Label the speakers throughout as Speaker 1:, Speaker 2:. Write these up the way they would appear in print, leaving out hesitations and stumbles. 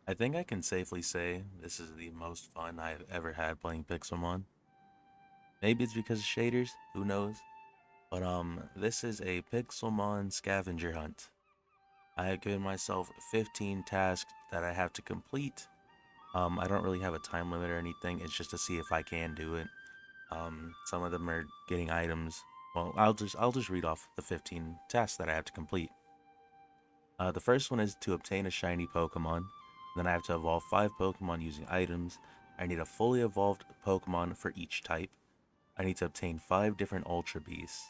Speaker 1: I think I can safely say this is the most fun I've ever had playing Pixelmon. Maybe it's because of shaders, who knows? But this is a Pixelmon scavenger hunt. I have given myself 15 tasks that I have to complete. I don't really have a time limit or anything. It's just to see if I can do it. Some of them are getting items. Well, I'll just read off the 15 tasks that I have to complete. The first one is to obtain a shiny Pokemon. Then I have to evolve 5 Pokemon using items. I need a fully evolved Pokemon for each type. I need to obtain 5 different Ultra Beasts.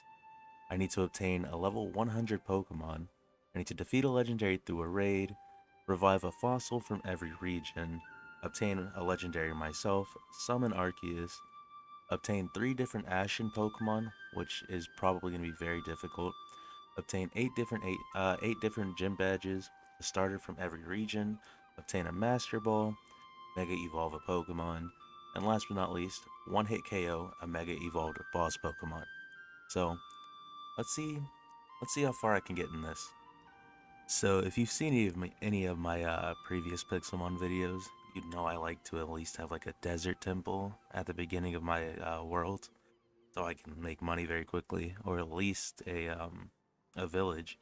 Speaker 1: I need to obtain a level 100 Pokemon. I need to defeat a legendary through a raid, revive a fossil from every region, obtain a legendary myself, summon Arceus, obtain 3 different Ashen Pokemon, which is probably going to be very difficult, obtain 8 different gym badges, a starter from every region, obtain a Master Ball, Mega Evolve a Pokemon, and last but not least, one hit KO a Mega Evolved boss Pokemon. So let's see, let's see how far I can get in this. So if you've seen any of my previous Pixelmon videos, you'd know I like to at least have like a desert temple at the beginning of my world, so I can make money very quickly, or at least a village.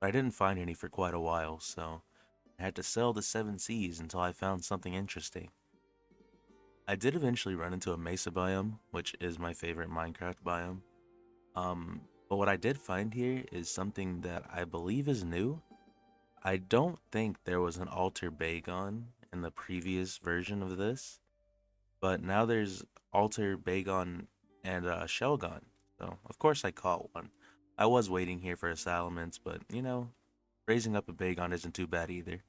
Speaker 1: But I didn't find any for quite a while, so I had to sell the 7 Seas until I found something interesting. I did eventually run into a mesa biome, which is my favorite Minecraft biome. But what I did find here is something that I believe is new. I don't think there was an Alter Bagon in the previous version of this, but now there's Alter Bagon and Shelgon. So of course I caught one. I was waiting here for a Salamence, but raising up a Bagon isn't too bad either.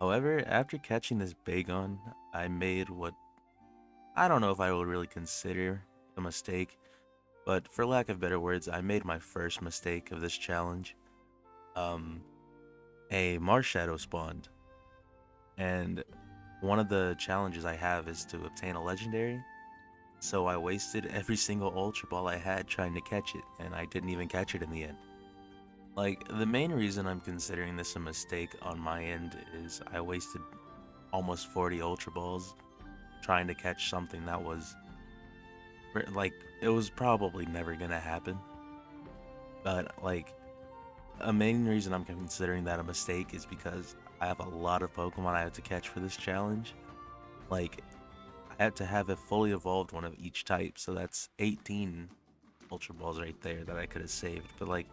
Speaker 1: However, after catching this Bagon, I made what I don't know if I would really consider a mistake, but for lack of better words, I made my first mistake of this challenge. Um, a Marshadow spawned, and one of the challenges I have is to obtain a legendary. So I wasted every single Ultra Ball I had trying to catch it, and I didn't even catch it in the end. Like, the main reason I'm considering this a mistake on my end is I wasted almost 40 Ultra Balls trying to catch something that was, like, it was probably never gonna happen. But, like, a main reason I'm considering that a mistake is because I have a lot of Pokemon I have to catch for this challenge. Like, I had to have a fully evolved one of each type, so that's 18 Ultra Balls right there that I could have saved. But, like,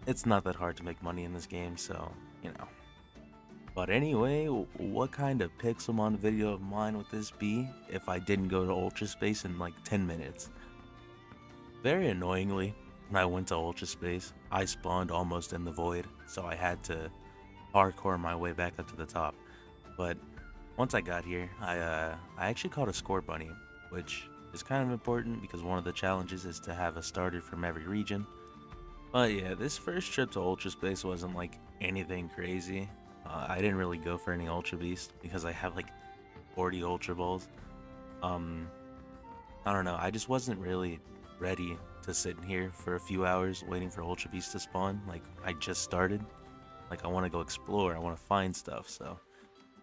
Speaker 1: it's not that hard to make money in this game, so. But anyway, what kind of Pixelmon video of mine would this be if I didn't go to Ultra Space in like 10 minutes? Very annoyingly, when I went to Ultra Space, I spawned almost in the void, so I had to parkour my way back up to the top. But once I got here, I actually caught a Score Bunny, which is kind of important because one of the challenges is to have a starter from every region. But yeah, this first trip to Ultra Space wasn't like anything crazy. I didn't really go for any Ultra Beast because I have like 40 Ultra Balls. Um, I don't know, I just wasn't really ready to sit in here for a few hours waiting for Ultra Beast to spawn. Like, I just started. Like, I want to go explore, I want to find stuff, so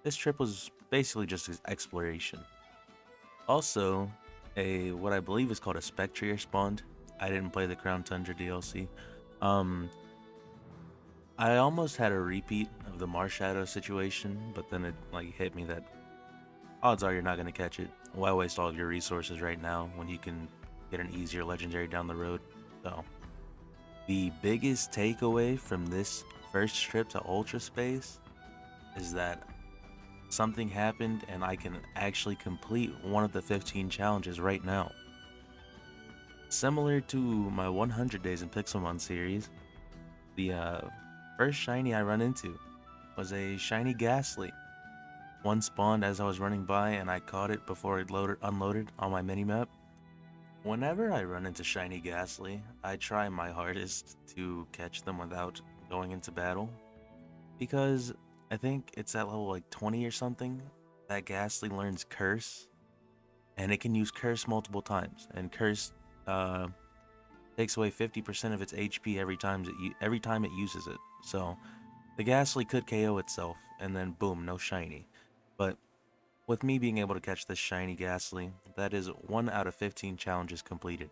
Speaker 1: this trip was basically just exploration. Also, what I believe is called a Spectrier spawned. I didn't play the Crown Tundra DLC. Um, I almost had a repeat of the Marshadow situation, but then it like hit me that odds are you're not gonna catch it. Why waste all of your resources right now when you can get an easier legendary down the road? So, the biggest takeaway from this first trip to Ultra Space is that something happened and I can actually complete one of the 15 challenges right now. Similar to my 100 Days in Pixelmon series, the first shiny I run into was a shiny Ghastly. One spawned as I was running by and I caught it before it unloaded on my minimap. Whenever I run into shiny Ghastly, I try my hardest to catch them without going into battle, because I think it's at level like 20 or something that Ghastly learns Curse, and it can use Curse multiple times, and Curse takes away 50% of its HP every time it uses it. So The Ghastly could KO itself, and then boom, no shiny. But with me being able to catch this shiny Ghastly, that is 1 out of 15 challenges completed.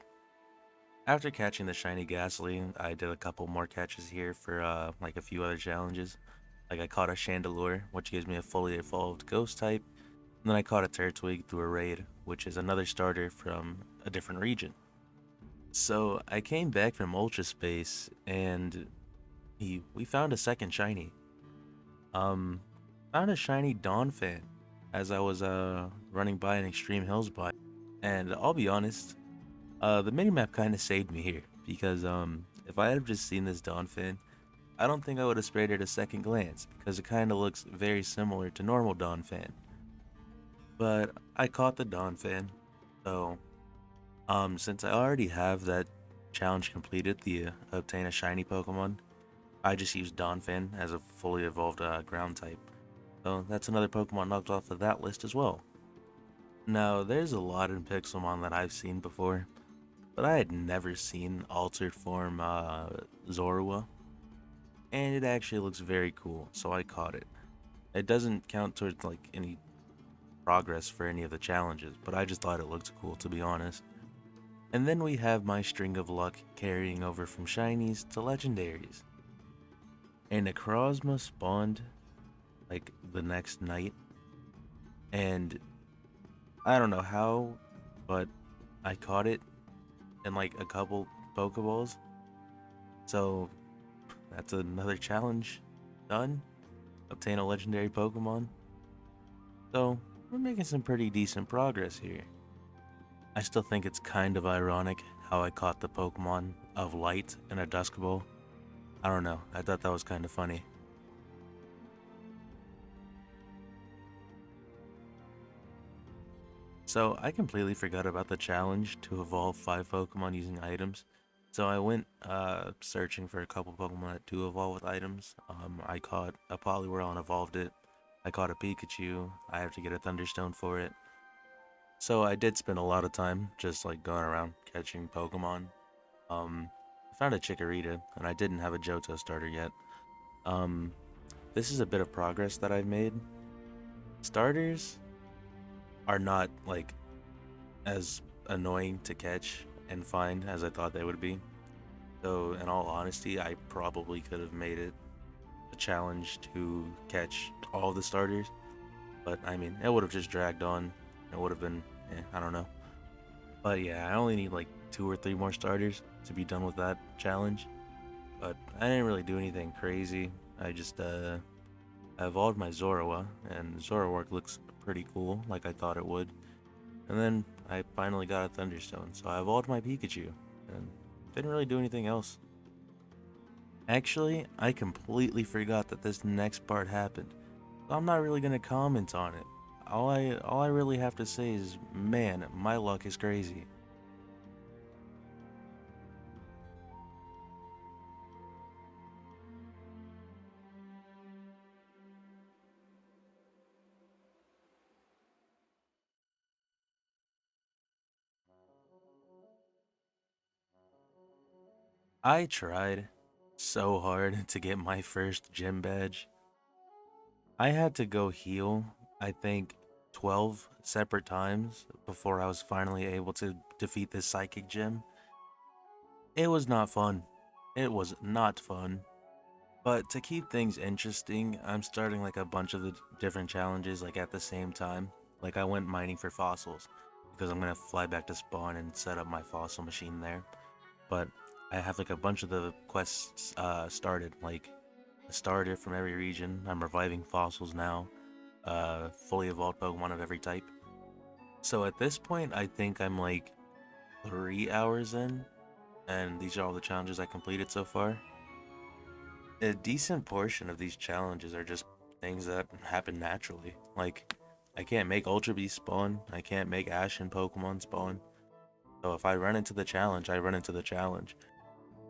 Speaker 1: After catching the shiny Ghastly, I did a couple more catches here for like a few other challenges. Like I caught a Chandelure, which gives me a fully evolved ghost type, and then I caught a Turtwig through a raid, which is another starter from a different region. So I came back from Ultra Space and we found a second shiny. Found a shiny Donphan as I was running by an Extreme Hills biome. And I'll be honest, the minimap kind of saved me here because if I had just seen this Donphan, I don't think I would have sprayed it a second glance because it kind of looks very similar to normal Donphan. But I caught the Donphan, so since I already have that challenge completed, the obtain a shiny Pokemon, I just used Donphan as a fully evolved ground type. So that's another Pokemon knocked off of that list as well. Now, there's a lot in Pixelmon that I've seen before, but I had never seen Altered Form Zorua, and it actually looks very cool, so I caught it. It doesn't count towards like any progress for any of the challenges, but I just thought it looked cool, to be honest. And then we have my string of luck carrying over from shinies to legendaries. And Necrozma spawned like the next night, and I don't know how, but I caught it in like a couple Pokeballs. So that's another challenge done. Obtain a legendary Pokemon. So we're making some pretty decent progress here. I still think it's kind of ironic how I caught the Pokemon of Light in a Dusk Bowl. I don't know, I thought that was kind of funny. So I completely forgot about the challenge to evolve 5 Pokemon using items. So I went searching for a couple Pokemon that do evolve with items. I caught a Poliwhirl and evolved it. I caught a Pikachu. I have to get a Thunderstone for it. So I did spend a lot of time just like going around catching Pokemon. I found a Chikorita, and I didn't have a Johto starter yet. This is a bit of progress that I've made. Starters are not like as annoying to catch and find as I thought they would be. So in all honesty, I probably could have made it a challenge to catch all the starters. But I mean, it would have just dragged on. It would have been, I don't know. But yeah, I only need like 2 or 3 more starters to be done with that challenge. But I didn't really do anything crazy. I just I evolved my Zorua, and Zoroark looks pretty cool, like I thought it would. And then I finally got a Thunderstone, so I evolved my Pikachu, and didn't really do anything else. Actually, I completely forgot that this next part happened, so I'm not really gonna comment on it. All I really have to say is, man, my luck is crazy. I tried so hard to get my first gym badge. I had to go heal, I think, 12 separate times before I was finally able to defeat this psychic gym. It was not fun. It was not fun. But to keep things interesting, I'm starting like a bunch of the different challenges like at the same time. Like I went mining for fossils because I'm gonna fly back to spawn and set up my fossil machine there. But I have like a bunch of the quests started, like a starter from every region. I'm reviving fossils now, fully evolved Pokemon of every type. So at this point, I think I'm like 3 hours in, and these are all the challenges I completed so far. A decent portion of these challenges are just things that happen naturally. Like, I can't make Ultrabeast spawn, I can't make Ashen Pokemon spawn. So if I run into the challenge, I run into the challenge.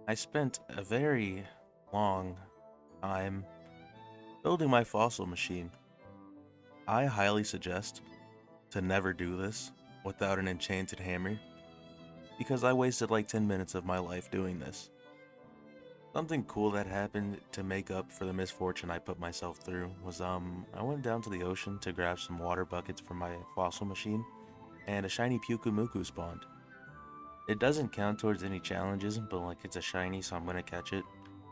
Speaker 1: I spent a very long time building my fossil machine. I highly suggest to never do this without an enchanted hammer, because I wasted like 10 minutes of my life doing this. Something cool that happened to make up for the misfortune I put myself through was I went down to the ocean to grab some water buckets for my fossil machine, and a shiny Pukumuku spawned. It doesn't count towards any challenges, but like it's a shiny, so I'm gonna catch it.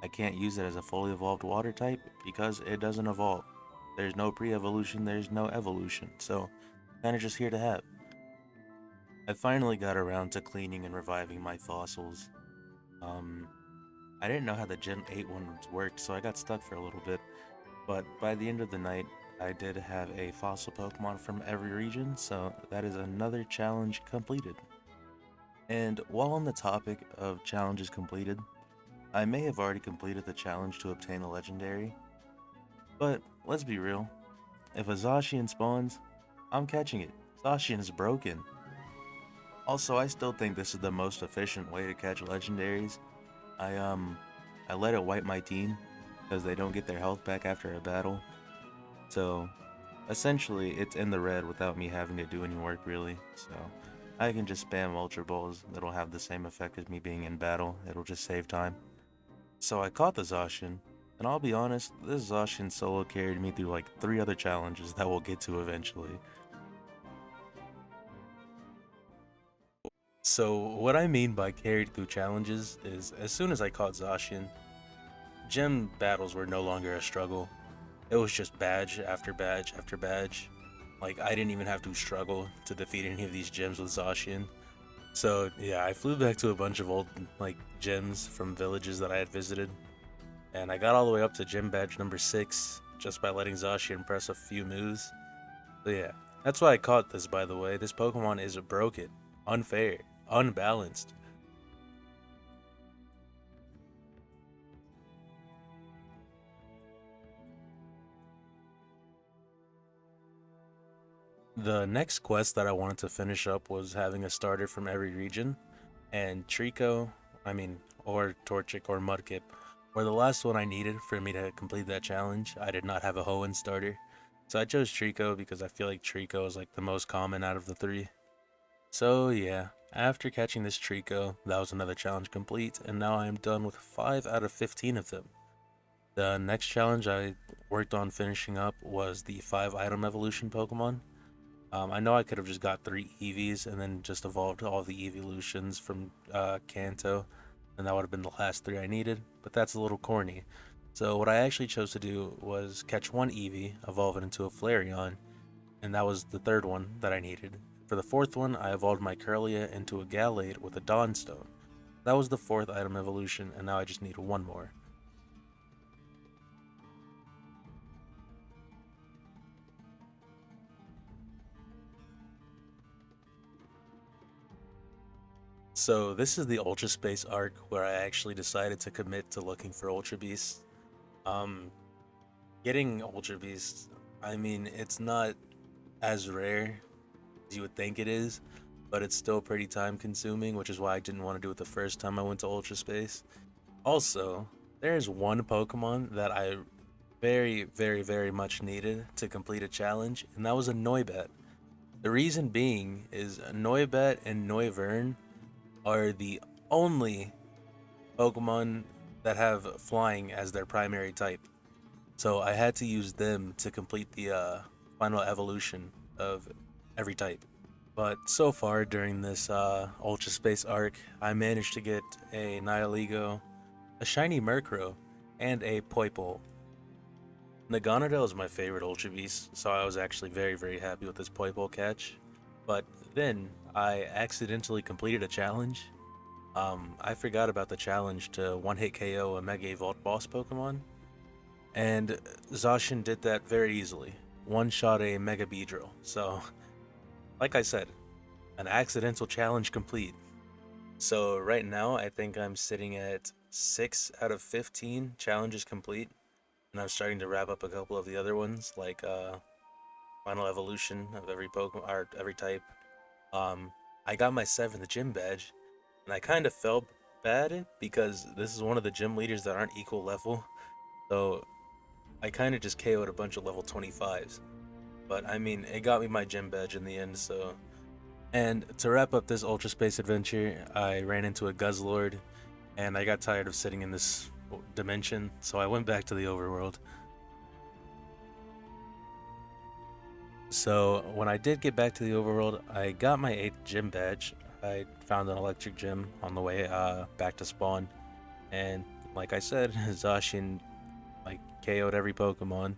Speaker 1: I can't use it as a fully evolved water type because it doesn't evolve. There's no pre-evolution, there's no evolution, so kinda just here to have. I finally got around to cleaning and reviving my fossils. Um, I didn't know how the Gen 8 ones worked, so I got stuck for a little bit, but by the end of the night, I did have a fossil Pokemon from every region, so that is another challenge completed. And while on the topic of challenges completed, I may have already completed the challenge to obtain a legendary, but let's be real, if a Zashian spawns, I'm catching it. Zashian is broken. Also, I still think this is the most efficient way to catch legendaries. I let it wipe my team because they don't get their health back after a battle. So essentially it's in the red without me having to do any work really. So I can just spam Ultra Balls. It'll have the same effect as me being in battle. It'll just save time. So I caught the Zashian, and I'll be honest, this Zashian solo carried me through like 3 other challenges that we'll get to eventually. So what I mean by carried through challenges is as soon as I caught Zashian, gym battles were no longer a struggle. It was just badge after badge after badge. Like I didn't even have to struggle to defeat any of these gyms with Zashian. So yeah, I flew back to a bunch of old like gyms from villages that I had visited, and I got all the way up to gym badge number 6 just by letting Zashian press a few moves. So yeah, that's why I caught this, by the way. This Pokemon is broken, unfair, unbalanced. The next quest that I wanted to finish up was having a starter from every region, and Trico, or Torchic or Mudkip, were the last one I needed for me to complete that challenge. I did not have a Hoenn starter, so I chose Trico because I feel like Trico is like the most common out of the 3. So yeah, after catching this Trico, that was another challenge complete, and now I am done with 5 out of 15 of them. The next challenge I worked on finishing up was the 5 item evolution Pokemon. I know I could have just got 3 EVs and then just evolved all the evolutions from Kanto, and that would have been the last 3 I needed, but that's a little corny. So what I actually chose to do was catch 1 Eevee, evolve it into a Flareon, and that was the 3rd one that I needed. For the 4th one, I evolved my Kirlia into a Gallade with a Dawnstone. That was the 4th item evolution, and now I just need 1 more. So this is the Ultra Space arc where I actually decided to commit to looking for Ultra Beasts. Um, Getting Ultra Beasts, it's not as rare as you would think it is, but it's still pretty time consuming, which is why I didn't want to do it the first time I went to Ultra Space. Also, there's one Pokemon that I very, very, very much needed to complete a challenge, and that was a Noibat. The reason being is Noibat and Noivern are the only Pokemon that have flying as their primary type. So I had to use them to complete the final evolution of every type. But so far during this Ultra Space arc, I managed to get a Nihilego, a shiny Murkrow, and a Poipole. Naganadel is my favorite Ultra Beast, so I was actually very, very happy with this Poipole catch. But then I accidentally completed a challenge. I forgot about the challenge to one-hit KO a Mega Evolved boss Pokemon, and Zashian did that very easily. One-shot a Mega Beedrill. So, like I said, an accidental challenge complete. So right now, I think I'm sitting at 6 out of 15 challenges complete, and I'm starting to wrap up a couple of the other ones, like final evolution of every Pokemon or every type. I got my 7th gym badge, and I kind of felt bad because this is one of the gym leaders that aren't equal level, so I kind of just KO'd a bunch of level 25s. But it got me my gym badge in the end, so. And to wrap up this Ultra Space adventure, I ran into a Guzzlord, and I got tired of sitting in this dimension, so I went back to the overworld. So when I did get back to the overworld, I got my 8th gym badge. I found an electric gym on the way back to spawn, and like I said, Zashian like KO'd every Pokemon.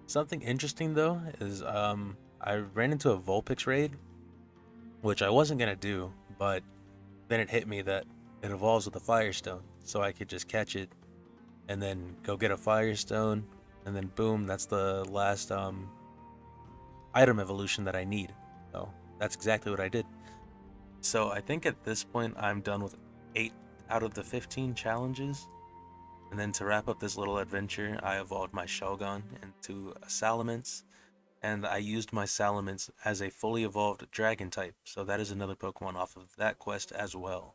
Speaker 1: Something interesting though is I ran into a Vulpix Raid, which I wasn't gonna do, but then it hit me that it evolves with a Firestone, so I could just catch it and then go get a Firestone, and then boom, that's the last item evolution that I need. So that's exactly what I did. So I think at this point I'm done with 8 out of the 15 challenges. And then to wrap up this little adventure, I evolved my Shogun into a Salamence, and I used my Salamence as a fully evolved Dragon type, so that is another Pokemon off of that quest as well.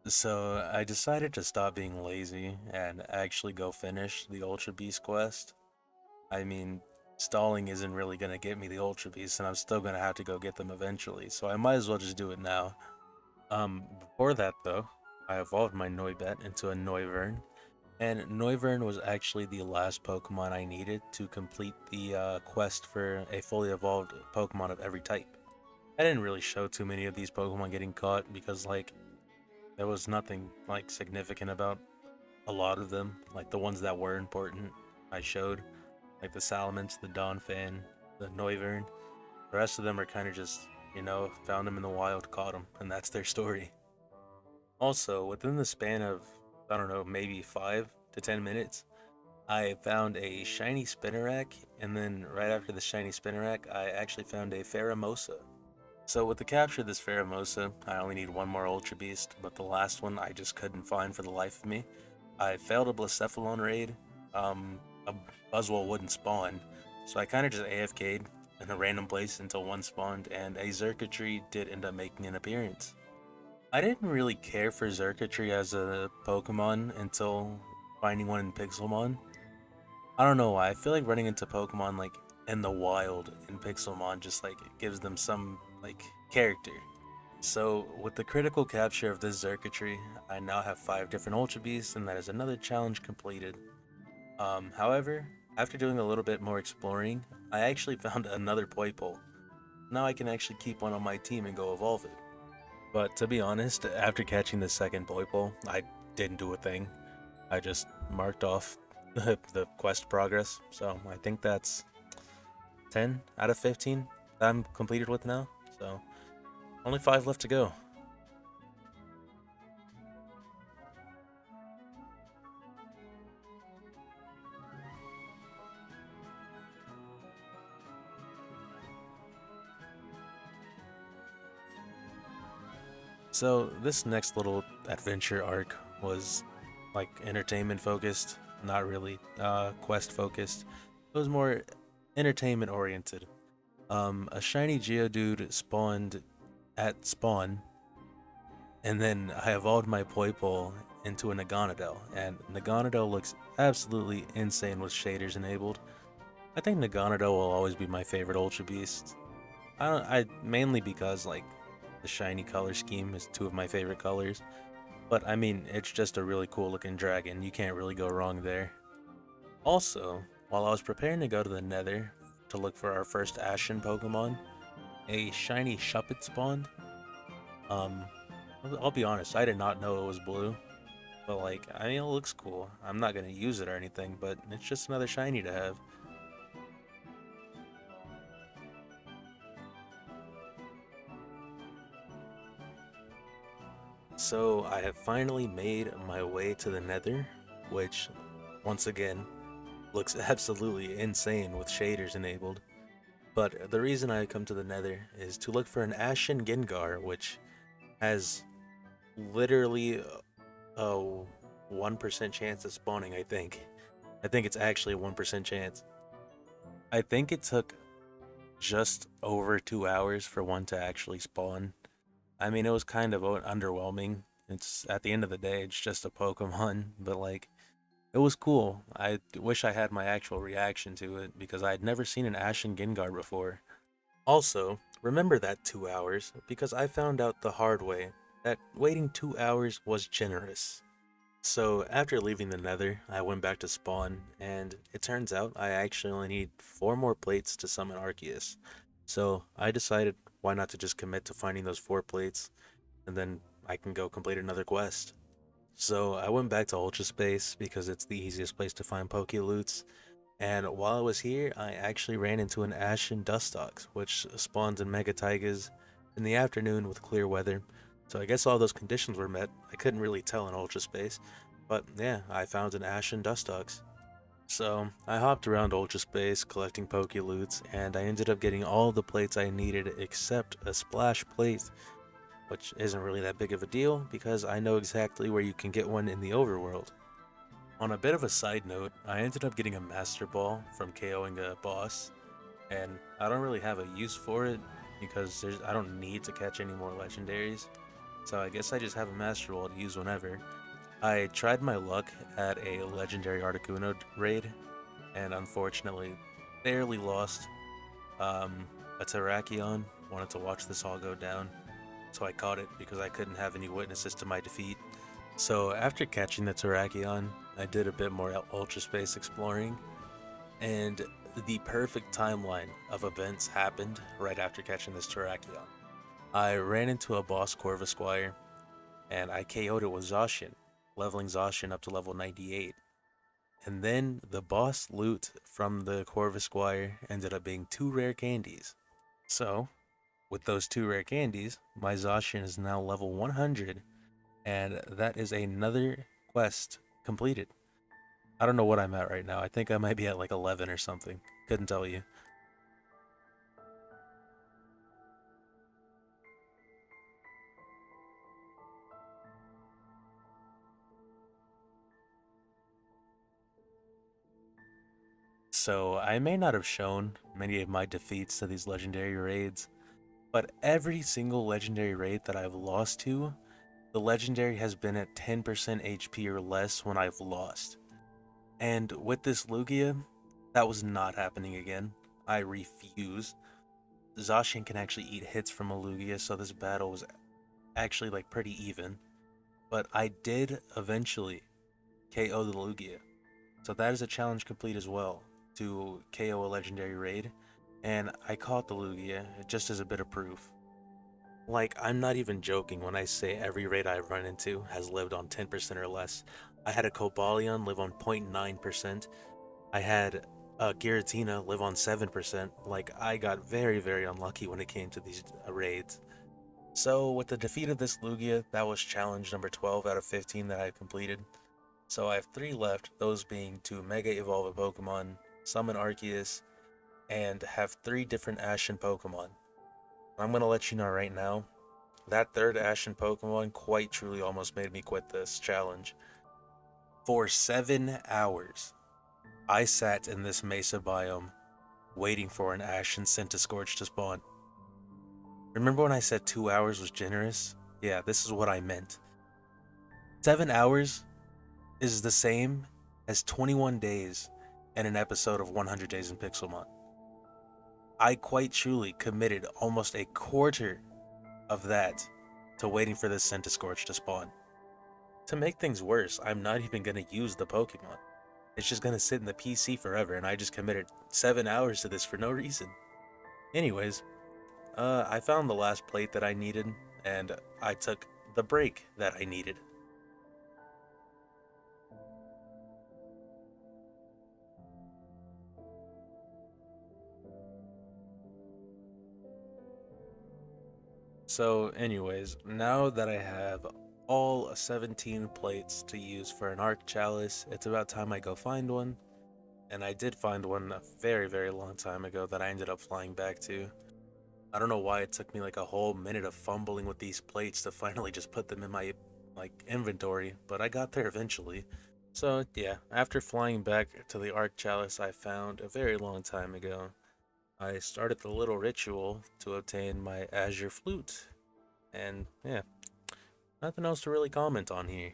Speaker 1: So I decided to stop being lazy and actually go finish the Ultra Beast quest. I mean, stalling isn't really gonna get me the Ultra Beast, and I'm still gonna have to go get them eventually, so I might as well just do it now. Before that though, I evolved my Noibat into a Noivern, and Noivern was actually the last Pokemon I needed to complete the quest for a fully evolved Pokemon of every type. I didn't really show too many of these Pokemon getting caught because like there was nothing like significant about a lot of them. Like the ones that were important, I showed, like the Salamence, the Donphan, the Noivern. The rest of them are kind of just, found them in the wild, caught them, and that's their story. Also, within the span of, I don't know, maybe 5 to 10 minutes, I found a shiny Spinarak, and then right after the shiny Spinarak, I actually found a Pheromosa. So with the capture of this Pheromosa, I only need one more Ultra Beast, but the last one I just couldn't find for the life of me. I failed a Blacephalon raid, a Buzzwole wouldn't spawn, so I kind of just AFK'd in a random place until one spawned, and a Xurkitree did end up making an appearance. I didn't really care for Xurkitree as a Pokemon until finding one in Pixelmon. I don't know why, I feel like running into Pokemon like in the wild in Pixelmon just like gives them some like character. So with the critical capture of this Xurkitree, I now have 5 different Ultra Beasts, and that is another challenge completed. However, after doing a little bit more exploring, I actually found another Poipole. Now I can actually keep one on my team and go evolve it. But to be honest, after catching the second Poipole, I didn't do a thing. I just marked off the quest progress, so I think that's 10 out of 15 that I'm completed with now. So only 5 left to go. So this next little adventure arc was like entertainment focused, not really quest focused. It was more entertainment oriented. A shiny Geodude spawned at spawn, and then I evolved my Poipole into a Naganadel, and Naganadel looks absolutely insane with shaders enabled. I think Naganadel will always be my favorite Ultra Beast. I mainly because like the shiny color scheme is 2 of my favorite colors. But I mean, it's just a really cool looking dragon. You can't really go wrong there. Also, while I was preparing to go to the Nether to look for our first Ashen Pokemon, a shiny Shuppet spawned. Um, I'll be honest, I did not know it was blue. But like, I mean, it looks cool. I'm not gonna use it or anything, but it's just another shiny to have. So I have finally made my way to the Nether, which, once again, looks absolutely insane with shaders enabled. But the reason I come to the Nether is to look for an Ashen Gengar, which has literally a 1% chance of spawning, I think. I think it's actually a 1% chance. I think it took just over 2 hours for one to actually spawn. I mean, it was kind of underwhelming. It's at the end of the day, it's just a Pokemon, but like, it was cool. I wish I had my actual reaction to it because I had never seen an Ashen Gengar before. Also, remember that 2 hours because I found out the hard way that waiting 2 hours was generous. So after leaving the Nether, I went back to spawn, and it turns out I actually only need 4 more plates to summon Arceus. So I decided why not to just commit to finding those 4 plates, and then I can go complete another quest. So I went back to Ultra Space because it's the easiest place to find Poke Loots, and while I was here, I actually ran into an Ashen Dustox, which spawns in Mega Taigas in the afternoon with clear weather. So I guess all those conditions were met. I couldn't really tell in Ultra Space, but yeah, I found an Ashen Dustox. So I hopped around Ultra Space collecting Poke Loots, and I ended up getting all the plates I needed except a Splash Plate, which isn't really that big of a deal because I know exactly where you can get one in the overworld. On a bit of a side note, I ended up getting a Master Ball from KOing a boss, and I don't really have a use for it because I don't need to catch any more legendaries, so I guess I just have a Master Ball to use whenever. I tried my luck at a legendary Articuno raid, and unfortunately, barely lost. A Terrakion wanted to watch this all go down, so I caught it because I couldn't have any witnesses to my defeat. So after catching the Terrakion, I did a bit more Ultra Space exploring, and the perfect timeline of events happened right after catching this Terrakion. I ran into a boss Corvusquire, and I KO'd it with Zashian, leveling Zashian up to level 98. And then the boss loot from the Corvusquire ended up being 2 rare candies. So, with those 2 rare candies, my Zashian is now level 100, and that is another quest completed. I don't know what I'm at right now. I think I might be at like 11 or something. Couldn't tell you. So I may not have shown many of my defeats to these legendary raids, but every single legendary raid that I've lost to, the legendary has been at 10% HP or less when I've lost. And with this Lugia, that was not happening again. I refuse. Zashian can actually eat hits from a Lugia, so this battle was actually like pretty even. But I did eventually KO the Lugia. So that is a challenge complete as well, to KO a legendary raid. And I caught the Lugia just as a bit of proof. Like, I'm not even joking when I say every raid I've run into has lived on 10% or less. I had a Cobalion live on 0.9%. I had a Giratina live on 7%. Like, I got very, very unlucky when it came to these raids. So, with the defeat of this Lugia, that was challenge number 12 out of 15 that I've completed. So I have 3 left, those being to Mega Evolve a Pokemon, summon Arceus, and have 3 different Ashen Pokemon. I'm going to let you know right now, that 3rd Ashen Pokemon quite truly almost made me quit this challenge. For 7 hours, I sat in this Mesa biome, waiting for an Ashen Centiskorch to spawn. Remember when I said 2 hours was generous? Yeah, this is what I meant. 7 hours is the same as 21 days in an episode of 100 Days in Pixelmon. I quite truly committed almost a quarter of that to waiting for this Centiskorch to spawn. To make things worse, I'm not even going to use the Pokemon. It's just going to sit in the PC forever, and I just committed 7 hours to this for no reason. Anyways, I found the last plate that I needed, and I took the break that I needed. So anyways, now that I have all 17 plates to use for an Arc Chalice, it's about time I go find one. And I did find one a very, very long time ago that I ended up flying back to. I don't know why it took me like a whole minute of fumbling with these plates to finally just put them in my inventory, but I got there eventually. So yeah, after flying back to the Arc Chalice I found a very long time ago, I started the little ritual to obtain my Azure Flute. And yeah, nothing else to really comment on here.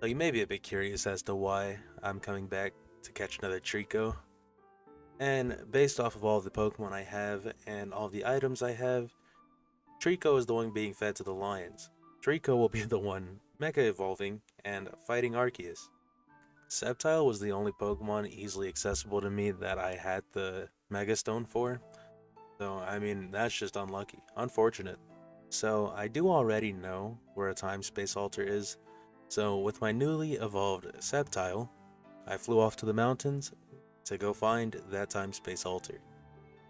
Speaker 1: So you may be a bit curious as to why I'm coming back to catch another Trico. And based off of all the Pokemon I have and all the items I have, Trico is the one being fed to the lions. Trico will be the one Mega Evolving and fighting Arceus. Sceptile was the only Pokemon easily accessible to me that I had the Mega Stone for. So, I mean, that's just unlucky. Unfortunate. So, I do already know where a time-space altar is. So, with my newly evolved Sceptile, I flew off to the mountains to go find that time-space altar.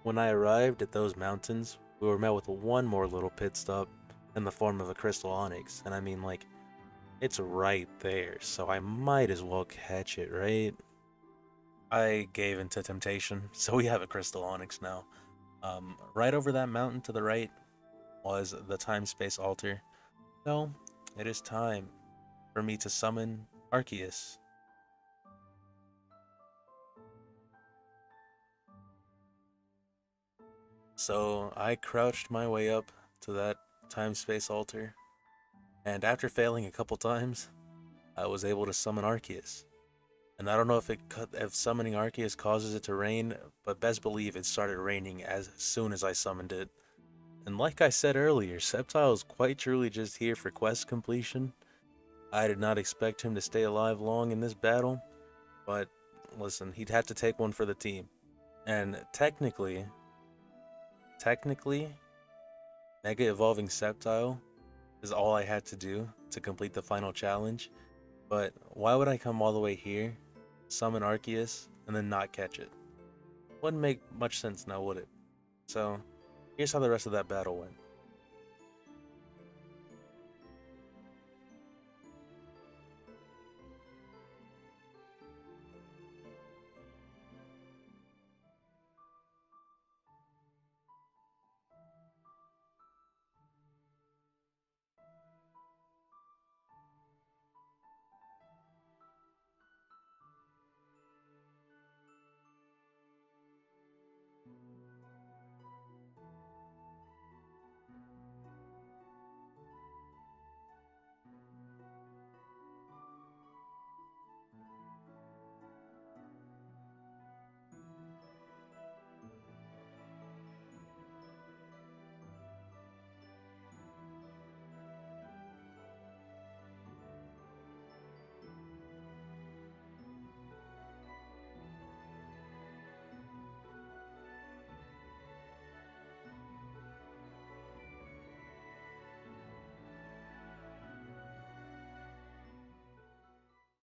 Speaker 1: When I arrived at those mountains, we were met with one more little pit stop in the form of a Crystal Onyx. And I mean, like, it's right there, so I might as well catch it, right? I gave into temptation, so we have a Crystal Onyx now. Right over that mountain to the right was the time-space altar. So, it is time for me to summon Arceus. So, I crouched my way up to that time-space altar, and after failing a couple times, I was able to summon Arceus. And I don't know if summoning Arceus causes it to rain, but best believe it started raining as soon as I summoned it. And like I said earlier, Sceptile is quite truly just here for quest completion. I did not expect him to stay alive long in this battle, but listen, he'd have to take one for the team. And technically, Mega Evolving Sceptile is all I had to do to complete the final challenge. But why would I come all the way here, summon Arceus, and then not catch it? Wouldn't make much sense now, would it? So, here's how the rest of that battle went.